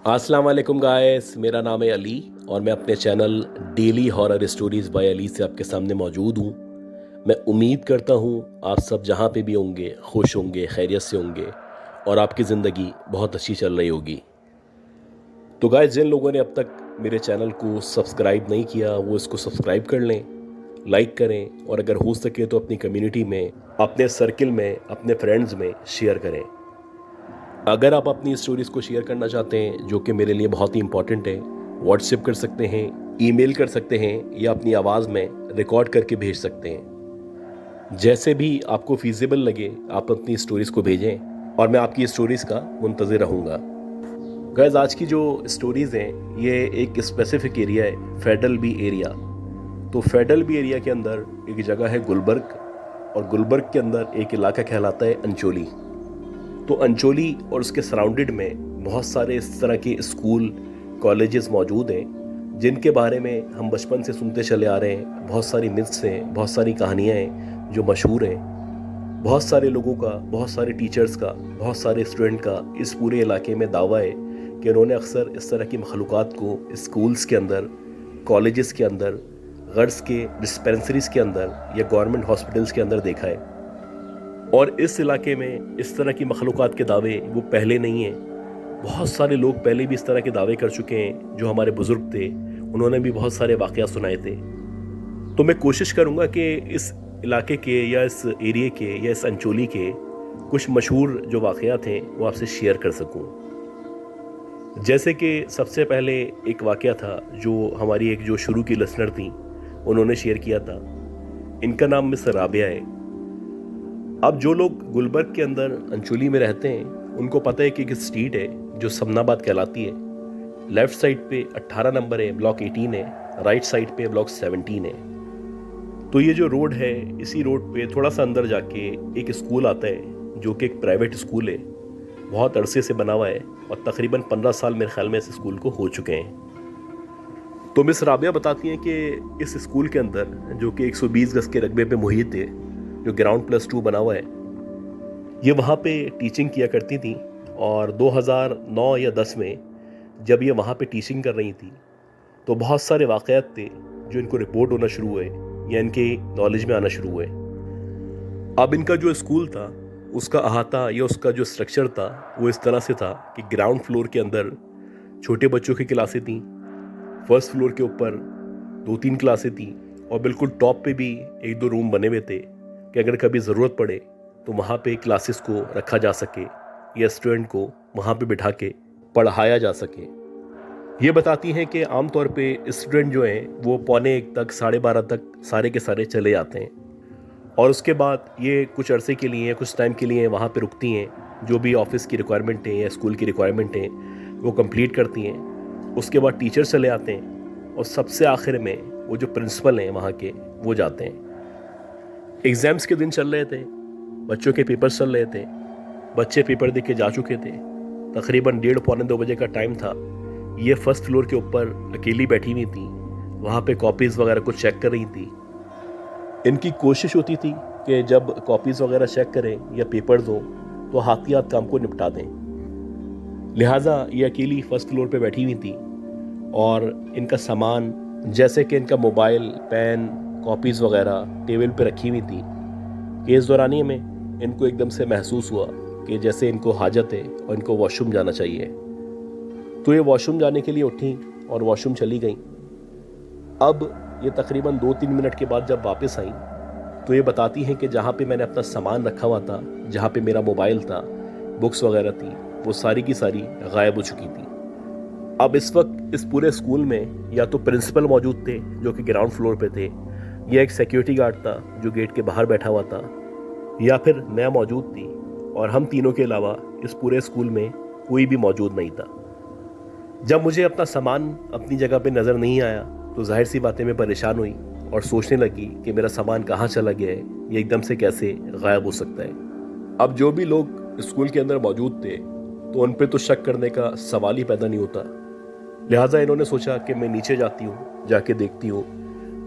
अस्सलाम वालेकुम गाइस, मेरा नाम है अली और मैं अपने channel daily horror stories by Ali से आपके सामने मौजूद हूँ। मैं उम्मीद करता हूँ आप सब जहाँ पे भी होंगे खुश होंगे, खैरियत से होंगे और आपकी ज़िंदगी बहुत अच्छी चल रही होगी। तो गाइस, जिन लोगों ने अब तक मेरे चैनल को सब्सक्राइब नहीं किया वो इसको सब्सक्राइब कर लें, लाइक करें और अगर हो सके तो अपनी कम्युनिटी में, अपने सर्किल में, अपने फ्रेंड्स में शेयर करें। अगर आप अपनी स्टोरीज़ को शेयर करना चाहते हैं जो कि मेरे लिए बहुत ही इंपॉर्टेंट है, व्हाट्सएप कर सकते हैं, ईमेल कर सकते हैं या अपनी आवाज़ में रिकॉर्ड करके भेज सकते हैं। जैसे भी आपको फीजिबल लगे आप अपनी स्टोरीज़ को भेजें और मैं आपकी स्टोरीज़ का मुंतज़िर रहूँगा। गाइस, आज की जो स्टोरीज़ हैं ये एक स्पेसिफिक एरिया है, फेडरल बी एरिया। तो फेडरल बी एरिया के अंदर एक जगह है गुलबर्ग और गुलबर्ग के अंदर एक इलाका कहलाता है अंचोली। तो अंचोली और उसके सराउंडेड में बहुत सारे इस तरह के स्कूल कॉलेजेस मौजूद हैं जिनके बारे में हम बचपन से सुनते चले आ रहे हैं। बहुत सारी मिथ्स हैं, बहुत सारी कहानियाँ हैं जो मशहूर हैं। बहुत सारे लोगों का, बहुत सारे टीचर्स का, बहुत सारे स्टूडेंट का इस पूरे इलाके में दावा है कि उन्होंने अक्सर इस तरह की मखलूक़ात को स्कूल्स के अंदर, कॉलेजेस के अंदर, गर्ल्स के डिस्पेंसरीज़ के अंदर या गवर्नमेंट हॉस्पिटल्स के अंदर देखा है। और इस इलाके में इस तरह की मखलूक़ात के दावे वो पहले नहीं हैं। बहुत सारे लोग पहले भी इस तरह के दावे कर चुके हैं। जो हमारे बुज़ुर्ग थे उन्होंने भी बहुत सारे वाक़यात सुनाए थे। तो मैं कोशिश करूँगा कि इस इलाके के या इस एरिए के या इस अंचोली के कुछ मशहूर जो वाक़यात हैं वो आपसे शेयर कर सकूँ। जैसे कि सबसे पहले एक वाक़या था जो हमारी एक जो शुरू की लिसनर थी उन्होंने शेयर किया था। इनका नाम मिस राबिया है। अब जो लोग गुलबर्ग के अंदर अंचोली में रहते हैं उनको पता है कि एक स्ट्रीट है जो समनाबाद कहलाती है। लेफ़्ट साइड पे 18 नंबर है, ब्लॉक 18 है, राइट साइड पे ब्लॉक 17 है। तो ये जो रोड है, इसी रोड पे थोड़ा सा अंदर जाके एक स्कूल आता है जो कि एक प्राइवेट स्कूल है। बहुत अरसे से बना हुआ है और तकरीबन 15 साल मेरे ख्याल में इस स्कूल को हो चुके हैं। तो मिस राबिया बताती हैं कि इस स्कूल के अंदर जो कि 120 गज के रकबे पे मुहित है, जो ग्राउंड +2 बना हुआ है, ये वहाँ पे टीचिंग किया करती थी। और 2009 या 10 में जब ये वहाँ पे टीचिंग कर रही थी तो बहुत सारे वाक़यात थे जो इनको रिपोर्ट होना शुरू हुए या इनके नॉलेज में आना शुरू हुए। अब इनका जो स्कूल था उसका अहाता या उसका जो स्ट्रक्चर था वो इस तरह से था कि ग्राउंड फ्लोर के अंदर छोटे बच्चों की क्लासें थीं, फर्स्ट फ्लोर के ऊपर 2-3 क्लासें थीं और बिल्कुल टॉप पे भी 1-2 रूम बने हुए थे कि अगर कभी ज़रूरत पड़े तो वहाँ पे क्लासेस को रखा जा सके या स्टूडेंट को वहाँ पे बिठा के पढ़ाया जा सके। ये बताती हैं कि आमतौर पे स्टूडेंट जो हैं वो 11:45 तक, 12:30 तक सारे के सारे चले जाते हैं और उसके बाद ये कुछ अरसे के लिए, कुछ टाइम के लिए वहाँ पे रुकती हैं। जो भी ऑफिस की रिक्वायरमेंट है या स्कूल की रिक्वायरमेंट है वो कंप्लीट करती हैं। उसके बाद टीचर चले आते हैं और सबसे आखिर में वो जो प्रिंसिपल हैं वहाँ के वो जाते हैं। एग्ज़ाम्स के दिन चल रहे थे, बच्चों के पेपर्स चल रहे थे, बच्चे पेपर दे के जा चुके थे। तकरीबन 1:30 पौने 2 बजे का टाइम था। ये फर्स्ट फ्लोर के ऊपर अकेली बैठी हुई थी, वहाँ पे कॉपीज़ वगैरह कुछ चेक कर रही थी। इनकी कोशिश होती थी कि जब कॉपीज़ वगैरह चेक करें या पेपर्स हों तो हाथ काम को निपटा दें। लिहाजा ये अकेली फर्स्ट फ्लोर पे बैठी हुई थी और इनका सामान जैसे कि इनका मोबाइल, पेन, कॉपीज़ वगैरह टेबल पे रखी हुई थी कि इस दौरानिए में इनको एकदम से महसूस हुआ कि जैसे इनको हाजत है और इनको वॉशरूम जाना चाहिए। तो ये वॉशरूम जाने के लिए उठी और वॉशरूम चली गई। अब ये तकरीबन 2-3 मिनट के बाद जब वापस आई तो ये बताती हैं कि जहाँ पे मैंने अपना सामान रखा हुआ था, जहाँ पे मेरा मोबाइल था, बुक्स वगैरह थी, वो सारी की सारी गायब हो चुकी थी। अब इस वक्त इस पूरे स्कूल में या तो प्रिंसिपल मौजूद थे जो कि ग्राउंड फ्लोर पे थे, या एक सिक्योरिटी गार्ड था जो गेट के बाहर बैठा हुआ था, या फिर मैं मौजूद थी और हम तीनों के अलावा इस पूरे स्कूल में कोई भी मौजूद नहीं था। जब मुझे अपना सामान अपनी जगह पे नज़र नहीं आया तो जाहिर सी बातें मैं परेशान हुई और सोचने लगी कि मेरा सामान कहाँ चला गया है, ये एकदम से कैसे गायब हो सकता है। अब जो भी लोग स्कूल के अंदर मौजूद थे तो उन पर तो शक करने का सवाल ही पैदा नहीं होता। लिहाजा इन्होंने सोचा कि मैं नीचे जाती हूँ, जाके देखती हूँ,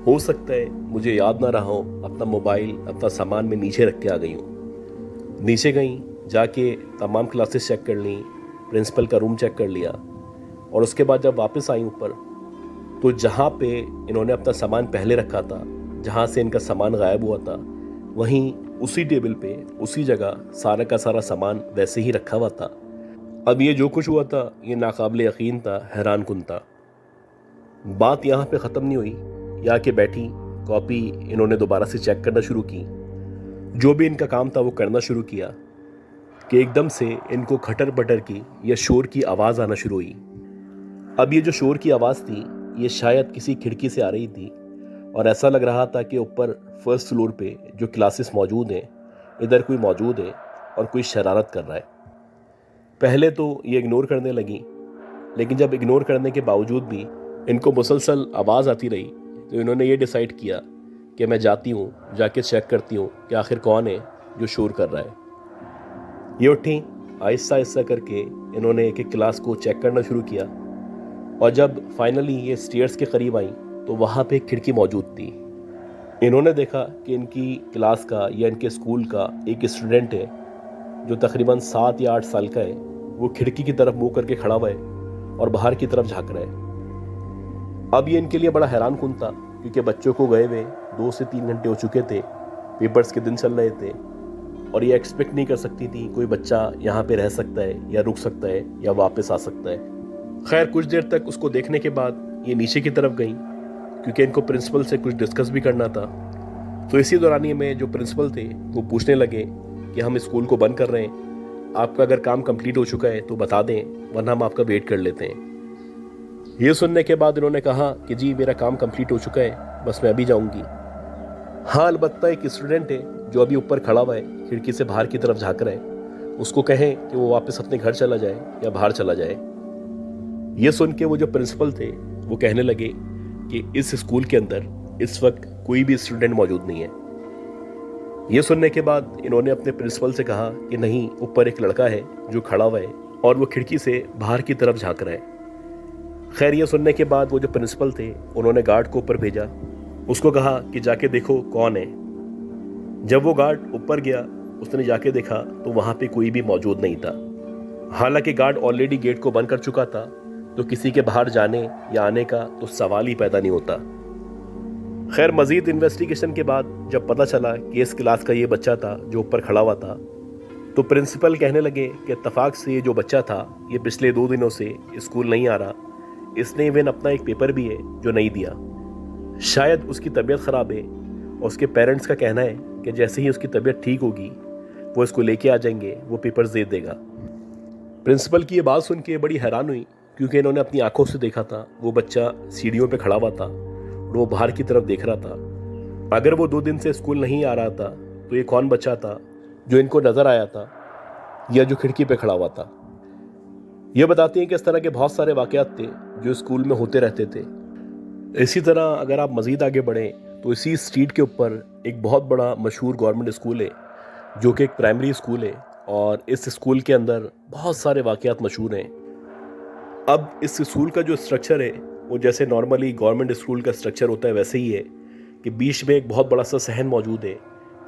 हो सकता है मुझे याद ना रहा हो, अपना मोबाइल, अपना सामान मैं नीचे रख के आ गई हूँ। नीचे गई, जाके तमाम क्लासेस चेक कर ली, प्रिंसिपल का रूम चेक कर लिया, और उसके बाद जब वापस आई ऊपर, तो जहाँ पे इन्होंने अपना सामान पहले रखा था, जहाँ से इनका सामान गायब हुआ था, वहीं उसी टेबल पे उसी जगह सारा का सारा सामान वैसे ही रखा हुआ था। अब ये जो कुछ हुआ था ये नाकाबिले यकीन था, हैरान कुन था। बात यहाँ पे ख़त्म नहीं हुई। यहाँ के बैठी कॉपी इन्होंने दोबारा से चेक करना शुरू की, जो भी इनका काम था वो करना शुरू किया कि एकदम से इनको खटर पटर की या शोर की आवाज़ आना शुरू हुई। अब ये जो शोर की आवाज़ थी ये शायद किसी खिड़की से आ रही थी और ऐसा लग रहा था कि ऊपर फर्स्ट फ्लोर पे जो क्लासेस मौजूद हैं इधर कोई मौजूद है और कोई शरारत कर रहा है। पहले तो ये इग्नोर करने लगी, लेकिन जब इग्नोर करने के बावजूद भी इनको मुसलसल आवाज़ आती रही तो इन्होंने ये डिसाइड किया कि मैं जाती हूँ, जाके चेक करती हूँ कि आखिर कौन है जो शोर कर रहा है। ये उठी, आहिस्ता आहिस्ता करके इन्होंने एक एक क्लास को चेक करना शुरू किया और जब फाइनली ये स्टेयर्स के करीब आई तो वहाँ पे एक खिड़की मौजूद थी। इन्होंने देखा कि इनकी क्लास का या इनके स्कूल का एक स्टूडेंट है जो तकरीबन 7 या 8 साल का है, वो खिड़की की तरफ मुँह करके खड़ा हुआ है और बाहर की तरफ झाँक रहा है। अब ये इनके लिए बड़ा हैरान कुन था क्योंकि बच्चों को गए हुए 2 से 3 घंटे हो चुके थे, पेपर्स के दिन चल रहे थे और ये एक्सपेक्ट नहीं कर सकती थी कोई बच्चा यहाँ पे रह सकता है या रुक सकता है या वापस आ सकता है। खैर कुछ देर तक उसको देखने के बाद ये नीचे की तरफ गई क्योंकि इनको प्रिंसिपल से कुछ डिस्कस भी करना था। तो इसी दौरानिए में जो प्रिंसिपल थे वो पूछने लगे कि हम स्कूल को बंद कर रहे हैं, आपका अगर काम कंप्लीट हो चुका है तो बता दें वरना हम आपका वेट कर लेते हैं। ये सुनने के बाद इन्होंने कहा कि जी मेरा काम कंप्लीट हो चुका है, बस मैं अभी जाऊंगी। हाँ अलबत्ता एक स्टूडेंट है जो अभी ऊपर खड़ा हुआ है, खिड़की से बाहर की तरफ झाँक रहा है, उसको कहें कि वो वापस अपने घर चला जाए या बाहर चला जाए। ये सुन के वो जो प्रिंसिपल थे वो कहने लगे कि इस स्कूल के अंदर इस वक्त कोई भी स्टूडेंट मौजूद नहीं है। ये सुनने के बाद इन्होंने अपने प्रिंसिपल से कहा कि नहीं, ऊपर एक लड़का है जो खड़ा हुआ है और वो खिड़की से बाहर की तरफ झाँक रहा है। खैर ये सुनने के बाद वो जो प्रिंसिपल थे उन्होंने गार्ड को ऊपर भेजा, उसको कहा कि जाके देखो कौन है। जब वो गार्ड ऊपर गया उसने जाके देखा तो वहाँ पे कोई भी मौजूद नहीं था। हालांकि गार्ड ऑलरेडी गेट को बंद कर चुका था तो किसी के बाहर जाने या आने का तो सवाल ही पैदा नहीं होता। खैर मज़ीद इन्वेस्टिगेशन के बाद जब पता चला कि इस क्लास का ये बच्चा था जो ऊपर खड़ा हुआ था, तो प्रिंसिपल कहने लगे कि इत्तफाक से ये जो बच्चा था ये पिछले 2 दिनों से स्कूल नहीं आ रहा, इसने इवन अपना एक पेपर भी है जो नहीं दिया। शायद उसकी तबीयत ख़राब है और उसके पेरेंट्स का कहना है कि जैसे ही उसकी तबीयत ठीक होगी वो इसको लेके आ जाएंगे, वो पेपर्स दे देगा। प्रिंसिपल की ये बात सुन के बड़ी हैरान हुई क्योंकि इन्होंने अपनी आंखों से देखा था वो बच्चा सीढ़ियों पे खड़ा हुआ था और वो बाहर की तरफ देख रहा था। अगर वो 2 दिन से स्कूल नहीं आ रहा था तो ये कौन बच्चा था जो इनको नज़र आया था या जो खिड़की पे खड़ा हुआ था। ये बताती हैं कि इस तरह के बहुत सारे वाक़यात थे जो स्कूल में होते रहते थे। इसी तरह अगर आप मज़ीद आगे बढ़ें तो इसी स्ट्रीट के ऊपर एक बहुत बड़ा मशहूर गवर्नमेंट स्कूल है जो कि एक प्राइमरी स्कूल है और इस स्कूल के अंदर बहुत सारे वाक़यात मशहूर हैं। अब इस स्कूल का जो स्ट्रक्चर है वो जैसे नॉर्मली गवर्नमेंट स्कूल का स्ट्रक्चर होता है वैसे ही है कि बीच में एक बहुत बड़ा सा सहन मौजूद है,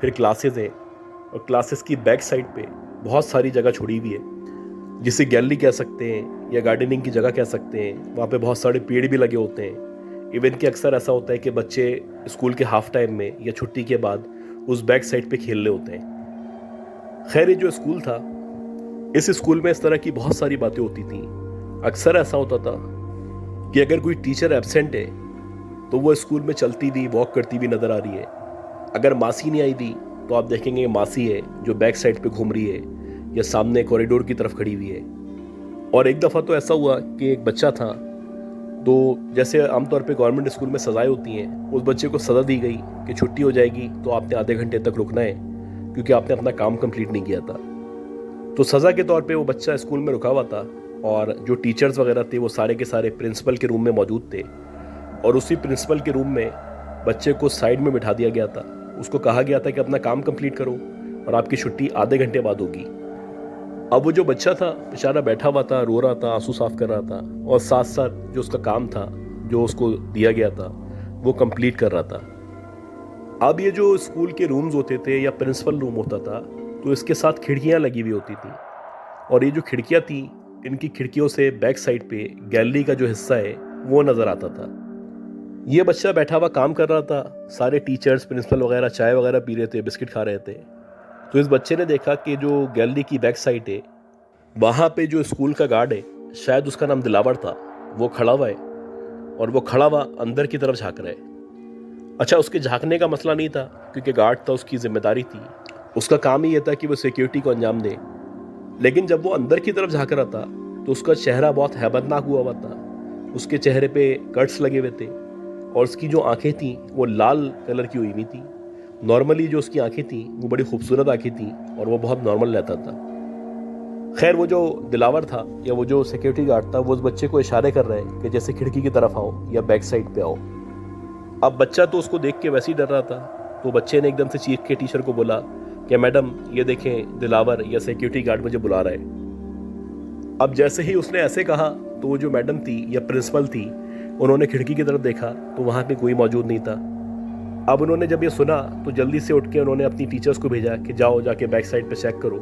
फिर क्लासेस हैं और क्लासेस की बैक साइड पे बहुत सारी जगह छोड़ी हुई है जिसे गैलरी कह सकते हैं या गार्डनिंग की जगह कह सकते हैं। वहाँ पे बहुत सारे पेड़ भी लगे होते हैं। इवन कि अक्सर ऐसा होता है कि बच्चे स्कूल के हाफ टाइम में या छुट्टी के बाद उस बैक साइड पे खेल रहे होते हैं। खैर ये जो स्कूल था, इस स्कूल में इस तरह की बहुत सारी बातें होती थी। अक्सर ऐसा होता था कि अगर कोई टीचर एब्सेंट है तो वो स्कूल में चलती हुई वॉक करती हुई नज़र आ रही है। अगर मासी नहीं आई थी तो आप देखेंगे मासी है जो बैक साइड पे घूम रही है या सामने कॉरिडोर की तरफ खड़ी हुई है। और एक दफ़ा तो ऐसा हुआ कि एक बच्चा था, तो जैसे आमतौर पे गवर्नमेंट स्कूल में सज़ाएं होती हैं, उस बच्चे को सज़ा दी गई कि छुट्टी हो जाएगी तो आपने आधे घंटे तक रुकना है क्योंकि आपने अपना काम कंप्लीट नहीं किया था। तो सज़ा के तौर पे वो बच्चा स्कूल में रुका हुआ था और जो टीचर्स वगैरह थे वो सारे के सारे प्रिंसिपल के रूम में मौजूद थे और उसी प्रिंसिपल के रूम में बच्चे को साइड में बिठा दिया गया था। उसको कहा गया था कि अपना काम कंप्लीट करो और आपकी छुट्टी आधे घंटे बाद होगी। अब वो जो बच्चा था बेचारा बैठा हुआ था, रो रहा था, आंसू साफ कर रहा था और साथ साथ जो उसका काम था जो उसको दिया गया था वो कंप्लीट कर रहा था। अब ये जो स्कूल के रूम्स होते थे या प्रिंसिपल रूम होता था तो इसके साथ खिड़कियाँ लगी हुई होती थी और ये जो खिड़कियाँ थी इनकी खिड़कियों से बैक साइड पे गैलरी का जो हिस्सा है वो नज़र आता था। ये बच्चा बैठा हुआ काम कर रहा था, सारे टीचर्स प्रिंसिपल वगैरह चाय वगैरह पी रहे थे, बिस्किट खा रहे थे। तो इस बच्चे ने देखा कि जो गैलरी की बैक साइड है वहाँ पे जो स्कूल का गार्ड है, शायद उसका नाम दिलावर था, वो खड़ा हुआ है और वो खड़ा हुआ अंदर की तरफ झाँक रहा है। अच्छा, उसके झाँकने का मसला नहीं था क्योंकि गार्ड था, उसकी जिम्मेदारी थी, उसका काम ही ये था कि वो सिक्योरिटी को अंजाम दे। लेकिन जब वो अंदर की तरफ झाँक रहा था तो उसका चेहरा बहुत हैबतनाक हुआ था। उसके चेहरे पे कट्स लगे हुए थे और उसकी जो आंखें थीं वो लाल कलर की हुई थी। नॉर्मली जो उसकी आंखें थीं वो बड़ी खूबसूरत आंखें थीं और वो बहुत नॉर्मल रहता था। खैर, वो जो दिलावर था या वो जो सिक्योरिटी गार्ड था वो उस बच्चे को इशारे कर रहा है कि जैसे खिड़की की तरफ आओ या बैक साइड पे आओ। अब बच्चा तो उसको देख के वैसे ही डर रहा था, तो बच्चे ने एकदम से चीख के टीचर को बोला कि मैडम ये देखें, दिलावर या सिक्योरिटी गार्ड मुझे बुला रहा है। अब जैसे ही उसने ऐसे कहा तो वो जो मैडम थी या प्रिंसिपल थी, उन्होंने खिड़की की तरफ देखा तो वहाँ पे कोई मौजूद नहीं था। अब उन्होंने जब ये सुना तो जल्दी से उठ के उन्होंने अपनी टीचर्स को भेजा कि जाओ जाके बैक साइड पे चेक करो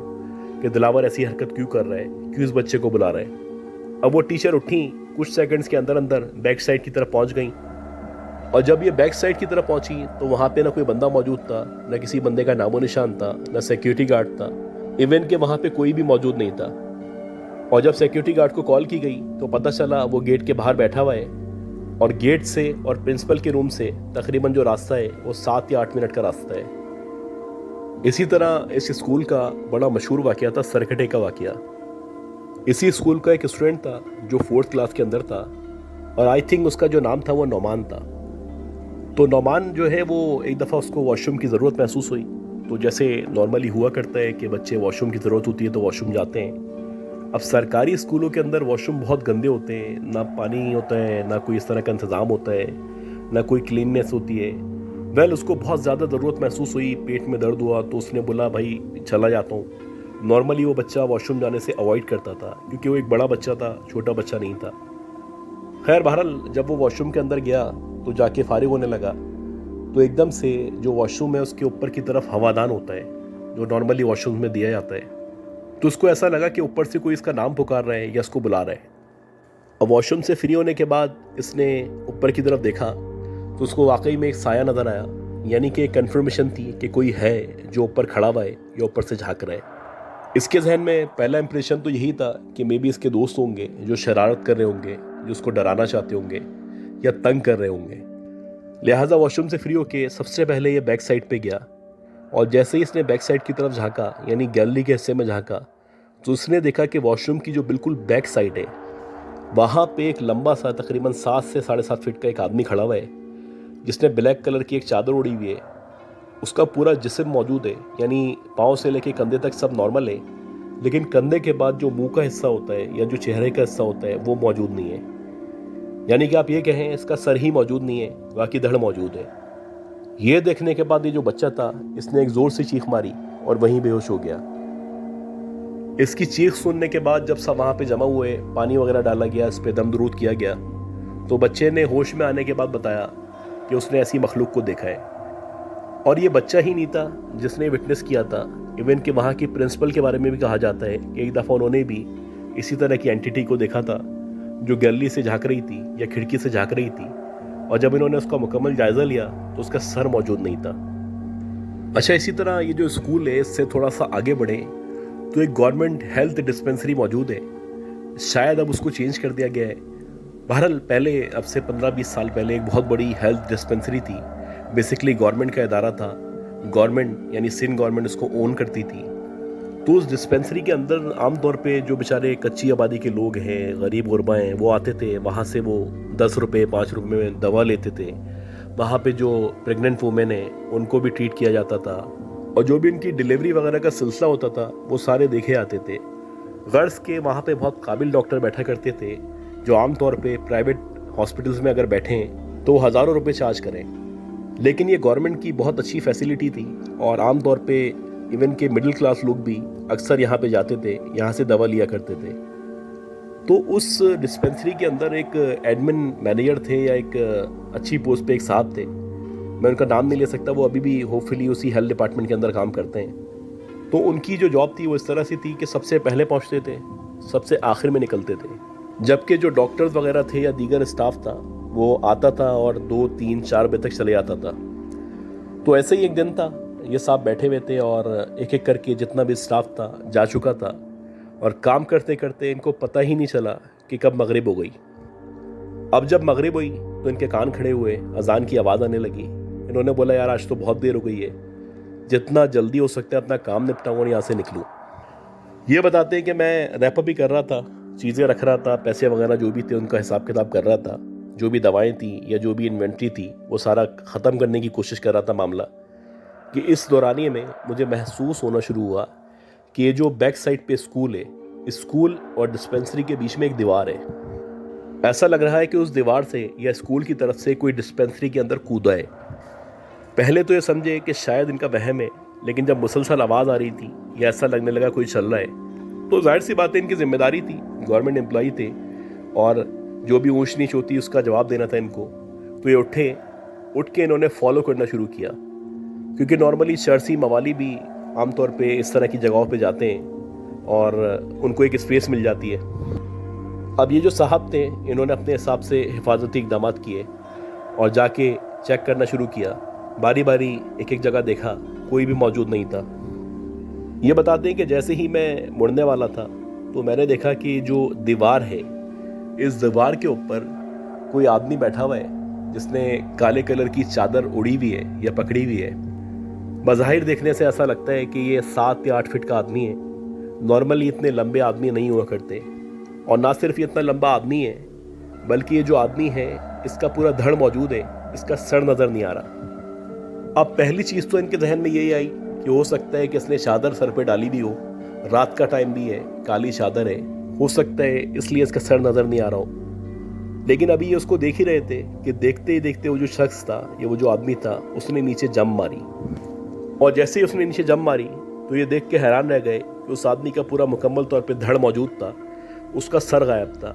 कि दिलावर ऐसी हरकत क्यों कर रहा है, क्यों इस बच्चे को बुला रहा है। अब वो टीचर उठी, कुछ सेकंड्स के अंदर अंदर बैक साइड की तरफ पहुँच गई और जब ये बैक साइड की तरफ पहुँची तो वहाँ पे ना कोई बंदा मौजूद था, ना किसी बंदे का नामो निशान था, ना सिक्योरिटी गार्ड था, इवन के वहाँ पे कोई भी मौजूद नहीं था। और जब सिक्योरिटी गार्ड को कॉल की गई तो पता चला वो गेट के बाहर बैठा हुआ है और गेट से और प्रिंसिपल के रूम से तकरीबन जो रास्ता है वो 7 या 8 मिनट का रास्ता है। इसी तरह इस स्कूल का बड़ा मशहूर वाक़या था सरकटे का वाक़या। इसी स्कूल का एक स्टूडेंट था जो 4th क्लास के अंदर था और आई थिंक उसका जो नाम था वो नौमान था। तो नौमान जो है वो एक दफ़ा उसको वॉशरूम की ज़रूरत महसूस हुई। तो जैसे नॉर्मली हुआ करता है कि बच्चे वॉशरूम की ज़रूरत होती है तो वॉशरूम जाते हैं। अब सरकारी स्कूलों के अंदर वॉशरूम बहुत गंदे होते हैं, ना पानी होता है, ना कोई इस तरह का इंतज़ाम होता है, ना कोई क्लीननेस होती है। वेल, उसको बहुत ज़्यादा ज़रूरत महसूस हुई, पेट में दर्द हुआ तो उसने बोला भाई चला जाता हूँ। नॉर्मली वो बच्चा वॉशरूम जाने से अवॉइड करता था क्योंकि वो एक बड़ा बच्चा था, छोटा बच्चा नहीं था। खैर, बहरहाल जब वो वॉशरूम के अंदर गया तो जाके फारिग होने लगा तो एकदम से जो वॉशरूम है उसके ऊपर की तरफ हवादान होता है जो नॉर्मली वॉशरूम में दिया जाता है। तो उसको ऐसा लगा कि ऊपर से कोई इसका नाम पुकार रहा है या इसको बुला रहा है। अब वॉशरूम से फ्री होने के बाद इसने ऊपर की तरफ देखा तो उसको वाकई में एक साया नज़र आया, यानी कि एक कन्फर्मेशन थी कि कोई है जो ऊपर खड़ा हुआ है या ऊपर से झांक रहा है। इसके जहन में पहला इंप्रेशन तो यही था कि मे बी इसके दोस्त होंगे जो शरारत कर रहे होंगे, जो उसको डराना चाहते होंगे या तंग कर रहे होंगे। लिहाजा वॉशरूम से फ्री होके सबसे पहले ये बैक साइड पे गया और जैसे ही इसने बैक साइड की तरफ झांका, यानी गैलरी के हिस्से में झांका, तो उसने देखा कि वॉशरूम की जो बिल्कुल बैक साइड है वहाँ पे एक लंबा सा तकरीबन 7 से 7.5 फीट का एक आदमी खड़ा हुआ है जिसने ब्लैक कलर की एक चादर ओढ़ी हुई है। उसका पूरा जिस्म मौजूद है, यानी पाँव से लेके कंधे तक सब नॉर्मल है, लेकिन कंधे के बाद जो मुंह का हिस्सा होता है या जो चेहरे का हिस्सा होता है वो मौजूद नहीं है। यानी कि आप ये कहें इसका सर ही मौजूद नहीं है, बाकी धड़ मौजूद है। ये देखने के बाद ये जो बच्चा था इसने एक ज़ोर से चीख मारी और वहीं बेहोश हो गया। इसकी चीख सुनने के बाद जब सब वहाँ पे जमा हुए, पानी वगैरह डाला गया, इस पे दम दरूद किया गया, तो बच्चे ने होश में आने के बाद बताया कि उसने ऐसी मखलूक को देखा है। और ये बच्चा ही नहीं था जिसने विटनेस किया था, इवन कि वहाँ की प्रिंसिपल के बारे में भी कहा जाता है कि एक दफ़ा उन्होंने भी इसी तरह की एंटिटी को देखा था जो गैलरी से झाँक रही थी या खिड़की से झाँक रही थी, और जब इन्होंने उसका मुकम्मल जायज़ा लिया तो उसका सर मौजूद नहीं था। अच्छा, इसी तरह ये जो स्कूल है इससे थोड़ा सा आगे बढ़े तो एक गवर्नमेंट हेल्थ डिस्पेंसरी मौजूद है। शायद अब उसको चेंज कर दिया गया है। बहरहाल पहले, अब से 15-20 साल पहले एक बहुत बड़ी हेल्थ डिस्पेंसरी थी। बेसिकली गवर्नमेंट का इदारा था, गवर्नमेंट यानी सिंध गवर्नमेंट इसको ओन करती थी। तो उस डिस्पेंसरी के अंदर आमतौर पे जो बेचारे कच्ची आबादी के लोग हैं, गरीब गुरबा हैं, वो आते थे। वहाँ से वो 10 रुपये 5 रुपये में दवा लेते थे। वहाँ पे जो प्रेग्नेंट वुमेन हैं उनको भी ट्रीट किया जाता था और जो भी इनकी डिलीवरी वगैरह का सिलसिला होता था वो सारे देखे आते थे। गर्ल्स के वहाँ पे बहुत काबिल डॉक्टर बैठा करते थे जो आमतौर पे प्राइवेट हॉस्पिटल्स में अगर बैठें तो हज़ारों रुपए चार्ज करें। लेकिन ये गवर्नमेंट की बहुत अच्छी फैसिलिटी थी और आमतौर पे इवन के मिडिल क्लास लोग भी अक्सर यहाँ पे जाते थे, यहाँ से दवा लिया करते थे। तो उस डिस्पेंसरी के अंदर एक एडमिन मैनेजर थे या एक अच्छी पोस्ट पे एक साहब थे, मैं उनका नाम नहीं ले सकता, वो अभी भी होपफुली उसी हेल्थ डिपार्टमेंट के अंदर काम करते हैं। तो उनकी जो जॉब थी वो इस तरह से थी कि सबसे पहले पहुंचते थे सबसे आखिर में निकलते थे, जबकि जो डॉक्टर्स वगैरह थे या दीगर स्टाफ था वो आता था और 2, 3, 4 बजे तक चले जाता था। तो ऐसे ही एक दिन था, ये साहब बैठे हुए थे और एक एक करके जितना भी स्टाफ था जा चुका था और काम करते करते इनको पता ही नहीं चला कि कब मगरिब हो गई। अब जब मगरिब हुई तो इनके कान खड़े हुए, अजान की आवाज़ आने लगी। इन्होंने बोला यार आज तो बहुत देर हो गई है, जितना जल्दी हो सकता है अपना काम निपटाऊँ और यहाँ से निकलूँ। ये बताते हैं कि मैं रैपअप भी कर रहा था, चीज़ें रख रहा था, पैसे वगैरह जो भी थे उनका हिसाब किताब कर रहा था, जो भी दवाएं थी या जो भी इन्वेंट्री थी वो सारा ख़त्म करने की कोशिश कर रहा था मामला, कि इस दौरानिए में मुझे महसूस होना शुरू हुआ कि ये जो बैक साइड पे स्कूल है, इस स्कूल और डिस्पेंसरी के बीच में एक दीवार है। ऐसा लग रहा है कि उस दीवार से या स्कूल की तरफ से कोई डिस्पेंसरी के अंदर कूदा है। पहले तो ये समझे कि शायद इनका वहम है, लेकिन जब मुसलसल आवाज़ आ रही थी या ऐसा लगने लगा कोई चल रहा है, तो जाहिर सी बात है इनकी जिम्मेदारी थी, गवर्नमेंट एम्प्लॉई थे और जो भी ऊंच नीच होती उसका जवाब देना था इनको। तो ये उठ के इन्होंने फॉलो करना शुरू किया, क्योंकि नॉर्मली शर्सी मवाली भी आमतौर पे इस तरह की जगहों पे जाते हैं और उनको एक स्पेस मिल जाती है। अब ये जो साहब थे इन्होंने अपने हिसाब से हिफाजती इक़दाम किए और जाके चेक करना शुरू किया। बारी बारी एक एक जगह देखा, कोई भी मौजूद नहीं था। ये बताते हैं कि जैसे ही मैं मुड़ने वाला था तो मैंने देखा कि जो दीवार है, इस दीवार के ऊपर कोई आदमी बैठा हुआ है जिसने काले कलर की चादर उड़ी हुई है या पकड़ी हुई है। बज़ाहिर देखने से ऐसा लगता है कि ये 7 या 8 फीट का आदमी है। नॉर्मली इतने लंबे आदमी नहीं हुआ करते, और ना सिर्फ ये इतना लंबा आदमी है बल्कि ये जो आदमी है इसका पूरा धड़ मौजूद है, इसका सर नज़र नहीं आ रहा। अब पहली चीज़ तो इनके जहन में यही आई कि हो सकता है कि इसने चादर सर पे डाली भी हो, रात का टाइम भी है, काली चादर है, हो सकता है इसलिए इसका सर नज़र नहीं आ रहा हो। लेकिन अभी ये उसको देख ही रहे थे कि देखते ही देखते वो जो शख्स था या वो जो आदमी था उसने नीचे जंप मारी, और जैसे ही उसने नीचे जंप मारी तो ये देख के हैरान रह गए कि उस आदमी का पूरा मुकम्मल तौर पे धड़ मौजूद था, उसका सर गायब था,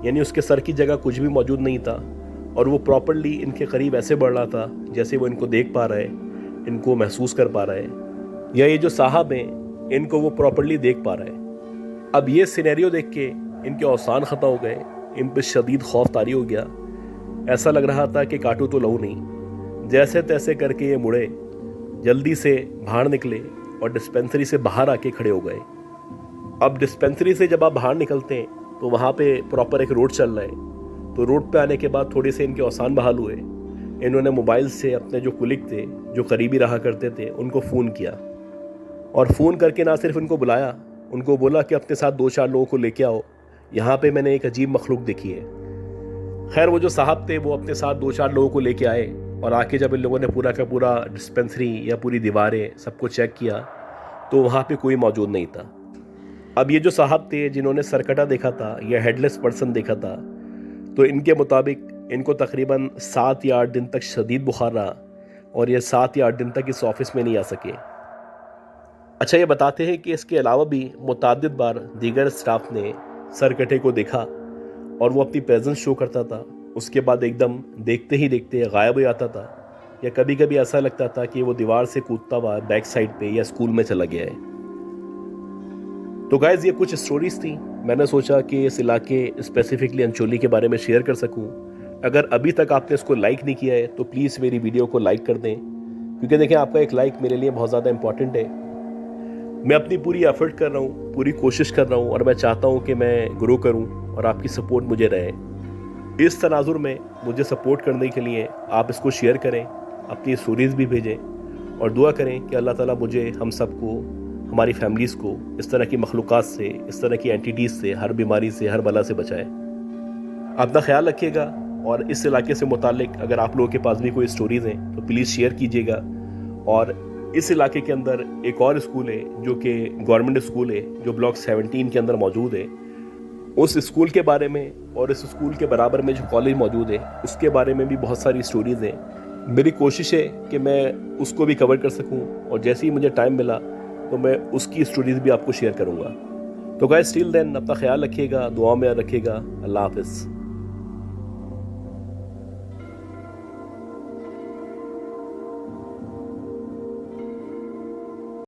यानी उसके सर की जगह कुछ भी मौजूद नहीं था और वो प्रॉपर्ली इनके करीब ऐसे बढ़ रहा था जैसे वो इनको देख पा रहा है, इनको महसूस कर पा रहा है, या ये जो साहब हैं इनको वो प्रॉपर्ली देख पा रहा है। अब ये सिनेरियो देख के इनके औसान ख़त्म हो गए, इन पर शदीद खौफ तारी हो गया। ऐसा लग रहा था कि काटू तो लहू नहीं। जैसे तैसे करके ये मुड़े, जल्दी से बाहर निकले और डिस्पेंसरी से बाहर आके खड़े हो गए। अब डिस्पेंसरी से जब आप बाहर निकलते हैं तो वहाँ पे प्रॉपर एक रोड चल रहा है। तो रोड पे आने के बाद थोड़े से इनके औसान बहाल हुए। इन्होंने मोबाइल से अपने जो कुलिक थे, जो करीबी रहा करते थे, उनको फ़ोन किया और फ़ोन करके ना सिर्फ उनको बुलाया, उनको बोला कि अपने साथ 2-4 लोगों को लेके आओ, यहाँ पे मैंने एक अजीब मखलूक देखी है। खैर वो जो साहब थे वो अपने साथ 2-4 लोगों को लेके आए और आके जब इन लोगों ने पूरा का पूरा डिस्पेंसरी या पूरी दीवारें सबको चेक किया तो वहाँ पे कोई मौजूद नहीं था। अब ये जो साहब थे जिन्होंने सरकटा देखा था या हेडलेस पर्सन देखा था, तो इनके मुताबिक इनको तकरीबन 7 या 8 दिन तक शदीद बुखार रहा और ये 7 या 8 दिन तक इस ऑफिस में नहीं आ सके। अच्छा, ये बताते हैं कि इसके अलावा भी मुताद्दिद बार दीगर स्टाफ ने सरकटे को देखा और वो अपनी प्रेजेंस शो करता था, उसके बाद एकदम देखते ही देखते गायब हो जाता था, या कभी कभी ऐसा लगता था कि वो दीवार से कूदता हुआ बैक साइड पे या स्कूल में चला गया है। तो गाइज़ ये कुछ स्टोरीज़ थी, मैंने सोचा कि इस इलाके स्पेसिफिकली अंचोली के बारे में शेयर कर सकूं। अगर अभी तक आपने इसको लाइक नहीं किया है तो प्लीज़ मेरी वीडियो को लाइक कर दें, क्योंकि देखें आपका एक लाइक मेरे लिए बहुत ज़्यादा इंपॉर्टेंट है। मैं अपनी पूरी एफर्ट कर रहा हूँ, पूरी कोशिश कर रहा हूँ और मैं चाहता हूँ कि मैं ग्रो करूँ और आपकी सपोर्ट मुझे रहे। इस तनाजुर में मुझे सपोर्ट करने के लिए आप इसको शेयर करें, अपनी स्टोरीज़ भी भेजें और दुआ करें कि अल्लाह ताला मुझे, हम सबको, हमारी फैमिलीज़ को इस तरह की मखलूक़ात से, इस तरह की एंटिटीज़ से, हर बीमारी से, हर बला से बचाए। अपना ख्याल रखिएगा और इस इलाके से मुतालिक अगर आप लोगों के पास भी कोई स्टोरीज़ हैं तो प्लीज़ शेयर कीजिएगा। और इस इलाके के अंदर एक और स्कूल है जो कि गवर्नमेंट स्कूल है, जो ब्लॉक 17 के अंदर मौजूद है। उस स्कूल के बारे में और इस स्कूल के बराबर में जो कॉलेज मौजूद है उसके बारे में भी बहुत सारी स्टोरीज़ हैं। मेरी कोशिश है कि मैं उसको भी कवर कर सकूं और जैसे ही मुझे टाइम मिला तो मैं उसकी स्टोरीज़ भी आपको शेयर करूंगा। तो गाइस टिल देन अपना ख्याल रखिएगा, दुआ में याद रखिएगा। अल्लाह हाफ़िज़।